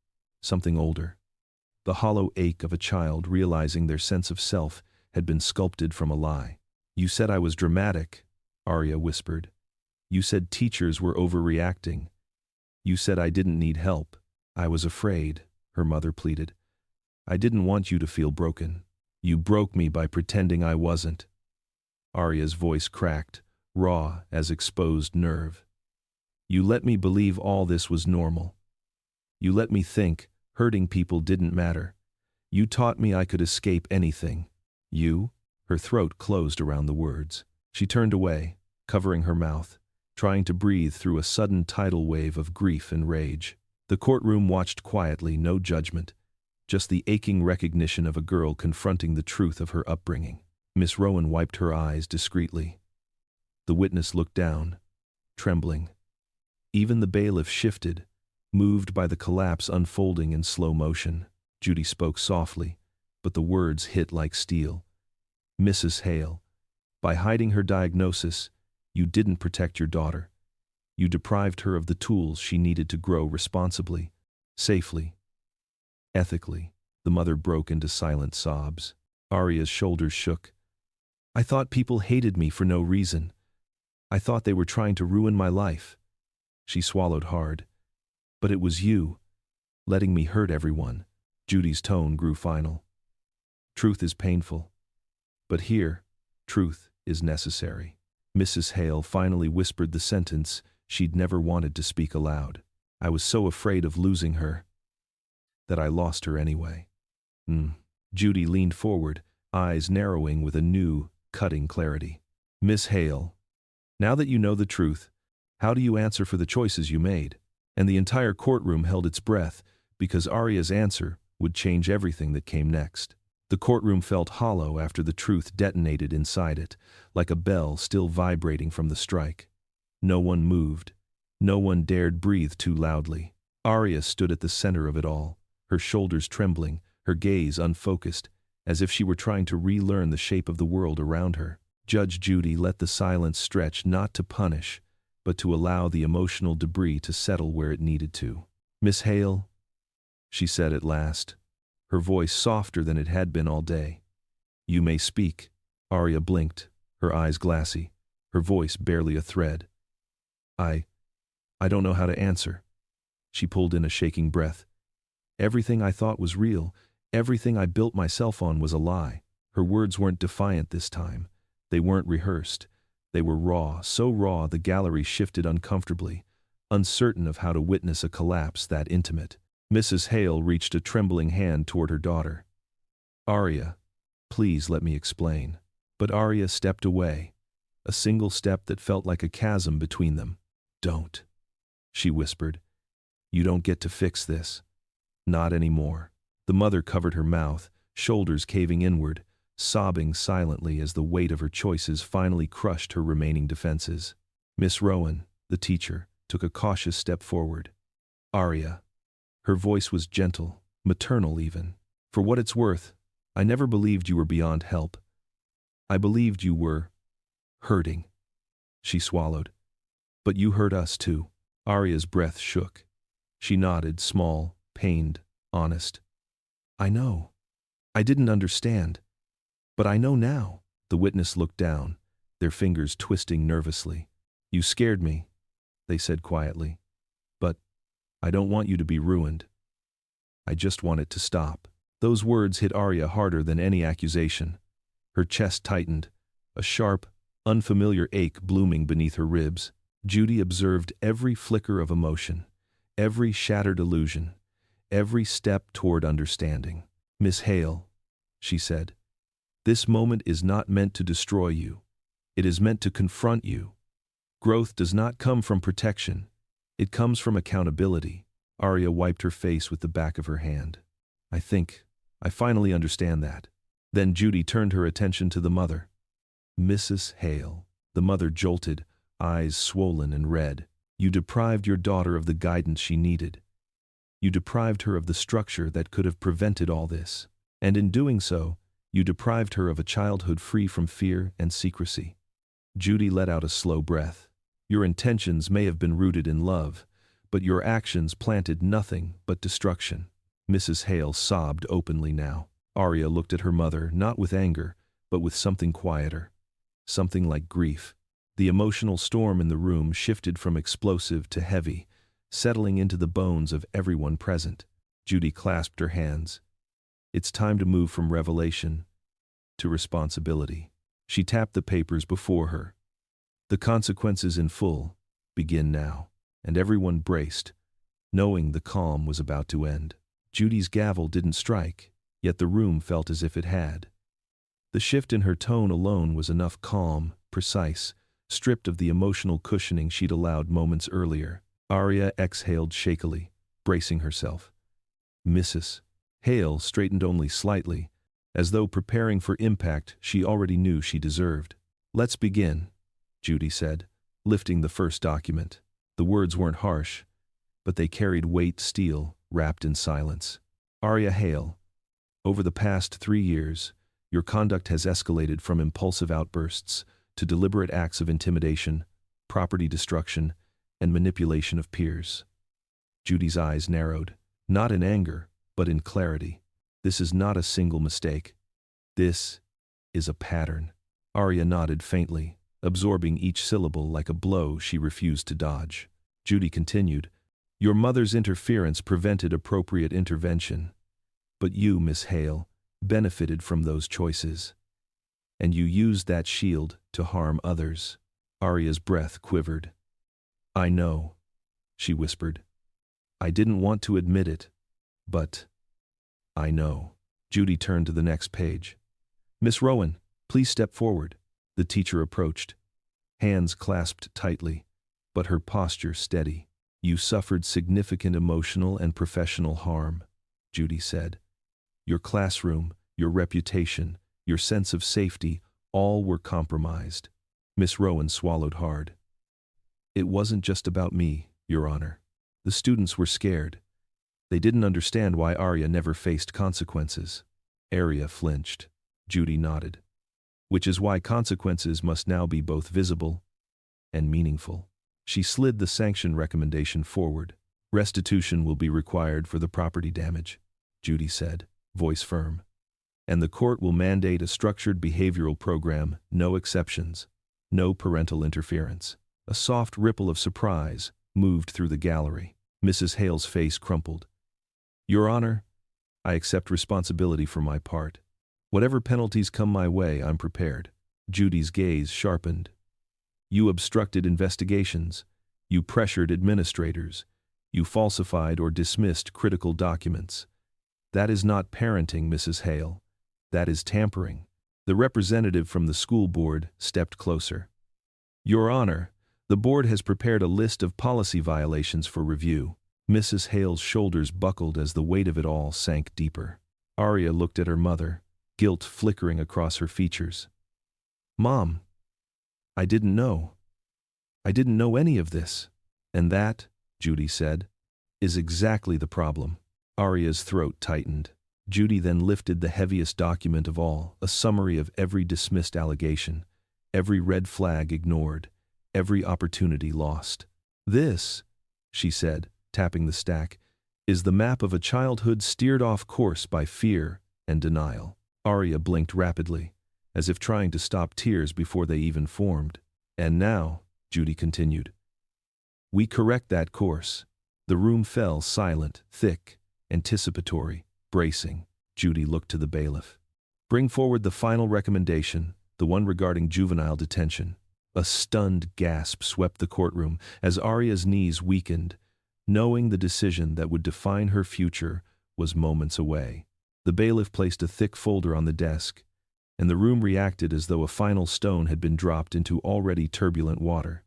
something older. The hollow ache of a child realizing their sense of self had been sculpted from a lie. "You said I was dramatic," Arya whispered. "You said teachers were overreacting. You said I didn't need help. I was afraid." her mother pleaded. "I didn't want you to feel broken. You broke me by pretending I wasn't." Arya's voice cracked, raw as exposed nerve. "You let me believe all this was normal. You let me think hurting people didn't matter. You taught me I could escape anything. You?" Her throat closed around the words. She turned away, covering her mouth, trying to breathe through a sudden tidal wave of grief and rage. The courtroom watched quietly, no judgment, just the aching recognition of a girl confronting the truth of her upbringing. Miss Rowan wiped her eyes discreetly. The witness looked down, trembling. Even the bailiff shifted, moved by the collapse unfolding in slow motion. Judy spoke softly, but the words hit like steel. "Mrs. Hale, by hiding her diagnosis, you didn't protect your daughter. You deprived her of the tools she needed to grow responsibly, safely, ethically." The mother broke into silent sobs. Arya's shoulders shook. "I thought people hated me for no reason. I thought they were trying to ruin my life." She swallowed hard. "But it was you, letting me hurt everyone." Judy's tone grew final. "Truth is painful. But here, truth is necessary." Mrs. Hale finally whispered the sentence she'd never wanted to speak aloud. "I was so afraid of losing her that I lost her anyway." Judy leaned forward, eyes narrowing with a new, cutting clarity. "Miss Hale, now that you know the truth, how do you answer for the choices you made?" And the entire courtroom held its breath, because Arya's answer would change everything that came next. The courtroom felt hollow after the truth detonated inside it, like a bell still vibrating from the strike. No one moved. No one dared breathe too loudly. Arya stood at the center of it all, her shoulders trembling, her gaze unfocused, as if she were trying to relearn the shape of the world around her. Judge Judy let the silence stretch, not to punish, but to allow the emotional debris to settle where it needed to. "Miss Hale," she said at last, her voice softer than it had been all day. "You may speak." Arya blinked, her eyes glassy, her voice barely a thread. I don't know how to answer." She pulled in a shaking breath. "Everything I thought was real, everything I built myself on was a lie." Her words weren't defiant this time. They weren't rehearsed. They were raw, so raw the gallery shifted uncomfortably, uncertain of how to witness a collapse that intimate. Mrs. Hale reached a trembling hand toward her daughter. "Arya, please let me explain." But Arya stepped away, a single step that felt like a chasm between them. "Don't," she whispered. "You don't get to fix this. Not anymore." The mother covered her mouth, shoulders caving inward, sobbing silently as the weight of her choices finally crushed her remaining defenses. Miss Rowan, the teacher, took a cautious step forward. "Arya." Her voice was gentle, maternal even. "For what it's worth, I never believed you were beyond help. I believed you were hurting." She swallowed. "But you hurt us too." Arya's breath shook. She nodded, small, pained, honest. "I know. I didn't understand. But I know now." The witness looked down, their fingers twisting nervously. "You scared me," they said quietly. "But I don't want you to be ruined. I just want it to stop." Those words hit Arya harder than any accusation. Her chest tightened, a sharp, unfamiliar ache blooming beneath her ribs. Judy observed every flicker of emotion, every shattered illusion, every step toward understanding. "Miss Hale," she said, "this moment is not meant to destroy you. It is meant to confront you. Growth does not come from protection. It comes from accountability." Arya wiped her face with the back of her hand. I finally understand that." Then Judy turned her attention to the mother. "Mrs. Hale." The mother jolted, eyes swollen and red. "You deprived your daughter of the guidance she needed. You deprived her of the structure that could have prevented all this. And in doing so, you deprived her of a childhood free from fear and secrecy." Judy let out a slow breath. "Your intentions may have been rooted in love, but your actions planted nothing but destruction." Mrs. Hale sobbed openly now. Arya looked at her mother, not with anger, but with something quieter. Something like grief. The emotional storm in the room shifted from explosive to heavy, settling into the bones of everyone present. Judy clasped her hands. It's time to move from revelation to responsibility. She tapped the papers before her. The consequences in full begin now, and everyone braced, knowing the calm was about to end. Judy's gavel didn't strike, yet the room felt as if it had. The shift in her tone alone was enough, calm, precise, stripped of the emotional cushioning she'd allowed moments earlier. Arya exhaled shakily, bracing herself. Mrs. Hale straightened only slightly, as though preparing for impact she already knew she deserved. Let's begin, Judy said, lifting the first document. The words weren't harsh, but they carried weight steel, wrapped in silence. Arya Hale, over the past 3 years, your conduct has escalated from impulsive outbursts to deliberate acts of intimidation, property destruction, and manipulation of peers. Judy's eyes narrowed, not in anger, but in clarity. This is not a single mistake. This is a pattern. Arya nodded faintly, absorbing each syllable like a blow she refused to dodge. Judy continued, your mother's interference prevented appropriate intervention, but you, Miss Hale, benefited from those choices. And you used that shield to harm others. Arya's breath quivered. I know, she whispered. I didn't want to admit it, but I know. Judy turned to the next page. Miss Rowan, please step forward. The teacher approached, hands clasped tightly, but her posture steady. You suffered significant emotional and professional harm, Judy said. Your classroom, your reputation, your sense of safety, all were compromised. Miss Rowan swallowed hard. It wasn't just about me, Your Honor. The students were scared. They didn't understand why Arya never faced consequences. Arya flinched. Judy nodded. Which is why consequences must now be both visible and meaningful. She slid the sanction recommendation forward. Restitution will be required for the property damage, Judy said, voice firm. And the court will mandate a structured behavioral program, no exceptions, no parental interference. A soft ripple of surprise moved through the gallery. Mrs. Hale's face crumpled. Your Honor, I accept responsibility for my part. Whatever penalties come my way, I'm prepared. Judy's gaze sharpened. You obstructed investigations. You pressured administrators. You falsified or dismissed critical documents. That is not parenting, Mrs. Hale. That is tampering. The representative from the school board stepped closer. Your Honor, the board has prepared a list of policy violations for review. Mrs. Hale's shoulders buckled as the weight of it all sank deeper. Arya looked at her mother, guilt flickering across her features. Mom, I didn't know. I didn't know any of this. And that, Judy said, is exactly the problem. Arya's throat tightened. Judy then lifted the heaviest document of all, a summary of every dismissed allegation, every red flag ignored, every opportunity lost. This, she said, tapping the stack, is the map of a childhood steered off course by fear and denial. Arya blinked rapidly, as if trying to stop tears before they even formed. And now, Judy continued, we correct that course. The room fell silent, thick, anticipatory, bracing. Judy looked to the bailiff. Bring forward the final recommendation, the one regarding juvenile detention. A stunned gasp swept the courtroom as Arya's knees weakened, knowing the decision that would define her future was moments away. The bailiff placed a thick folder on the desk, and the room reacted as though a final stone had been dropped into already turbulent water.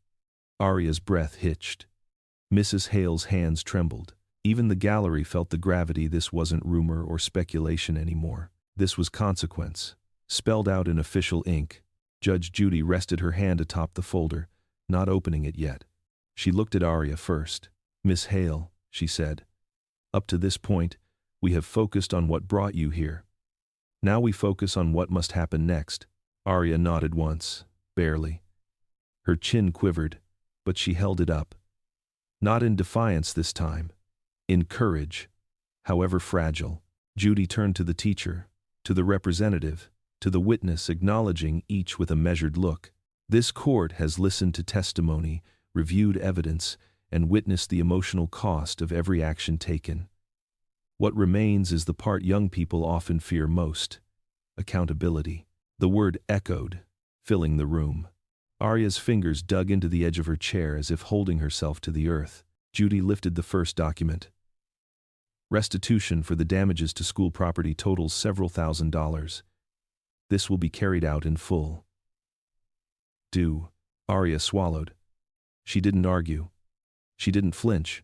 Arya's breath hitched. Mrs. Hale's hands trembled. Even the gallery felt the gravity. This wasn't rumor or speculation anymore. This was consequence, spelled out in official ink. Judge Judy rested her hand atop the folder, not opening it yet. She looked at Arya first. Miss Hale, she said, up to this point, we have focused on what brought you here. Now we focus on what must happen next. Arya nodded once, barely. Her chin quivered, but she held it up. Not in defiance this time. In courage, however fragile. Judy turned to the teacher, to the representative, to the witness, acknowledging each with a measured look. This court has listened to testimony, reviewed evidence, and witnessed the emotional cost of every action taken. What remains is the part young people often fear most: accountability. The word echoed, filling the room. Arya's fingers dug into the edge of her chair as if holding herself to the earth. Judy lifted the first document. Restitution for the damages to school property totals several $1,000s. This will be carried out in full. Arya swallowed. She didn't argue. She didn't flinch.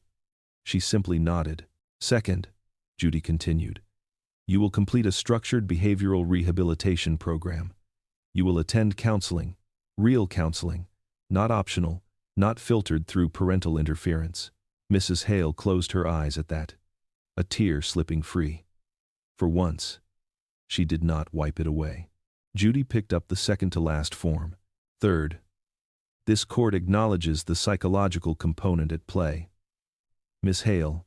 She simply nodded. Second, Judy continued, you will complete a structured behavioral rehabilitation program. You will attend counseling, real counseling, not optional, not filtered through parental interference. Mrs. Hale closed her eyes at that, a tear slipping free. For once, she did not wipe it away. Judy picked up the second-to-last form. Third, this court acknowledges the psychological component at play. Miss Hale,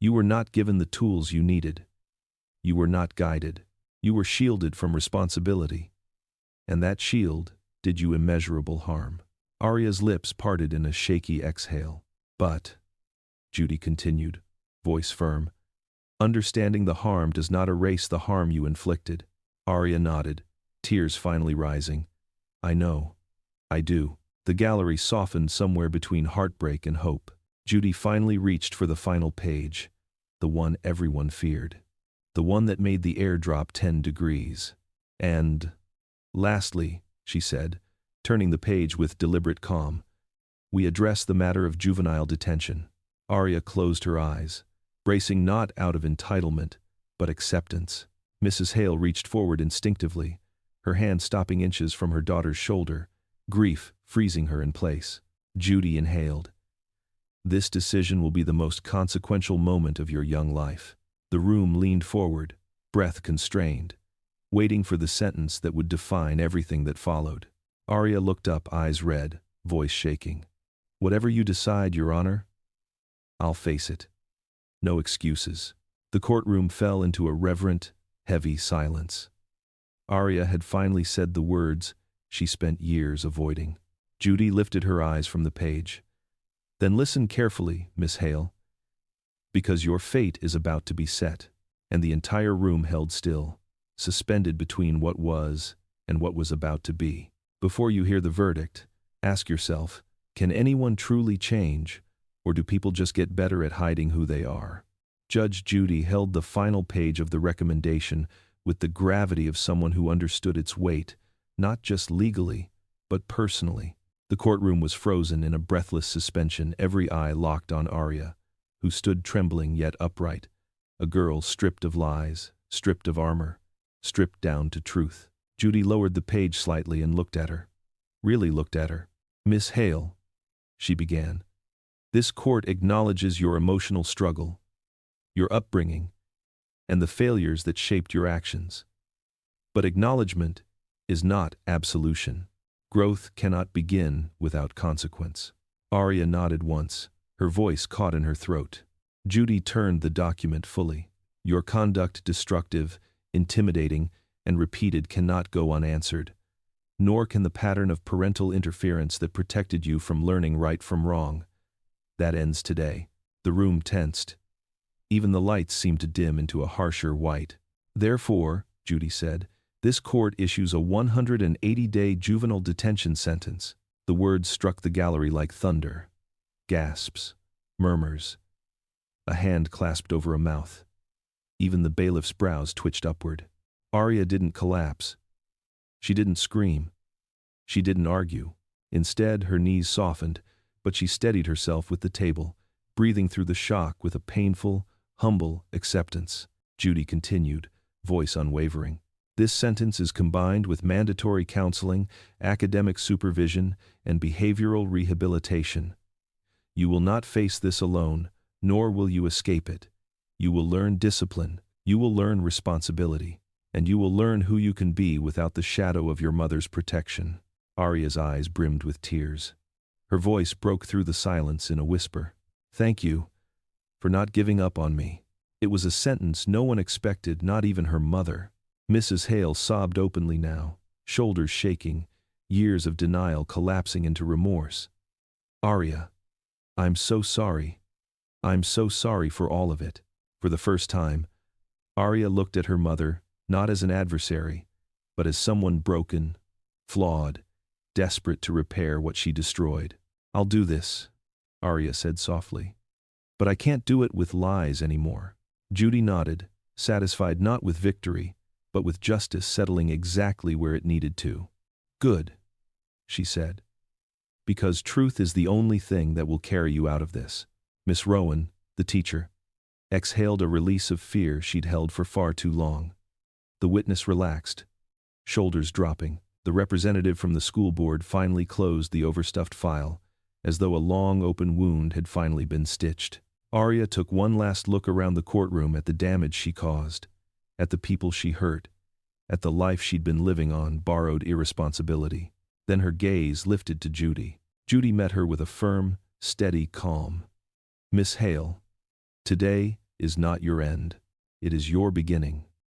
you were not given the tools you needed. You were not guided. You were shielded from responsibility. And that shield did you immeasurable harm. Arya's lips parted in a shaky exhale. But, Judy continued, voice firm, understanding the harm does not erase the harm you inflicted. Arya nodded, tears finally rising. I know. I do. The gallery softened somewhere between heartbreak and hope. Judy finally reached for the final page, the one everyone feared, the one that made the air drop 10 degrees. And, lastly, she said, turning the page with deliberate calm, we address the matter of juvenile detention. Arya closed her eyes, bracing not out of entitlement, but acceptance. Mrs. Hale reached forward instinctively, her hand stopping inches from her daughter's shoulder, grief freezing her in place. Judy inhaled. This decision will be the most consequential moment of your young life. The room leaned forward, breath constrained, waiting for the sentence that would define everything that followed. Arya looked up, eyes red, voice shaking. Whatever you decide, Your Honor, I'll face it. No excuses. The courtroom fell into a reverent, heavy silence. Arya had finally said the words she spent years avoiding. Judy lifted her eyes from the page. Then listen carefully, Miss Hale, because your fate is about to be set. And the entire room held still, suspended between what was and what was about to be. Before you hear the verdict, ask yourself, can anyone truly change, or do people just get better at hiding who they are? Judge Judy held the final page of the recommendation with the gravity of someone who understood its weight, not just legally, but personally. The courtroom was frozen in a breathless suspension, every eye locked on Arya, who stood trembling yet upright, a girl stripped of lies, stripped of armor, stripped down to truth. Judy lowered the page slightly and looked at her. Really looked at her. Miss Hale, she began, this court acknowledges your emotional struggle, your upbringing, and the failures that shaped your actions. But acknowledgement is not absolution. Growth cannot begin without consequence. Arya nodded once, her voice caught in her throat. Judy turned the document fully. Your conduct, destructive, intimidating, and repeated, cannot go unanswered. Nor can the pattern of parental interference that protected you from learning right from wrong. That ends today. The room tensed. Even the lights seemed to dim into a harsher white. Therefore, Judy said, this court issues a 180-day juvenile detention sentence. The words struck the gallery like thunder. Gasps, murmurs. A hand clasped over a mouth. Even the bailiff's brows twitched upward. Arya didn't collapse. She didn't scream. She didn't argue. Instead, her knees softened, but she steadied herself with the table, breathing through the shock with a painful, humble acceptance. Judy continued, voice unwavering. This sentence is combined with mandatory counseling, academic supervision, and behavioral rehabilitation. You will not face this alone, nor will you escape it. You will learn discipline, you will learn responsibility, and you will learn who you can be without the shadow of your mother's protection. Arya's eyes brimmed with tears. Her voice broke through the silence in a whisper. Thank you for not giving up on me. It was a sentence no one expected, not even her mother. Mrs. Hale sobbed openly now, shoulders shaking, years of denial collapsing into remorse. Arya, I'm so sorry. I'm so sorry for all of it. For the first time, Arya looked at her mother, not as an adversary, but as someone broken, flawed, desperate to repair what she destroyed. "I'll do this," Arya said softly. "But I can't do it with lies anymore." Judy nodded, satisfied not with victory, but with justice settling exactly where it needed to. "Good," she said. "Because truth is the only thing that will carry you out of this." Miss Rowan, the teacher, exhaled a release of fear she'd held for far too long. The witness relaxed, shoulders dropping. The representative from the school board finally closed the overstuffed file, as though a long open wound had finally been stitched. Arya took one last look around the courtroom at the damage she caused, at the people she hurt, at the life she'd been living on borrowed irresponsibility. Then her gaze lifted to Judy. Judy met her with a firm, steady calm. "Miss Hale, today is not your end. It is your beginning."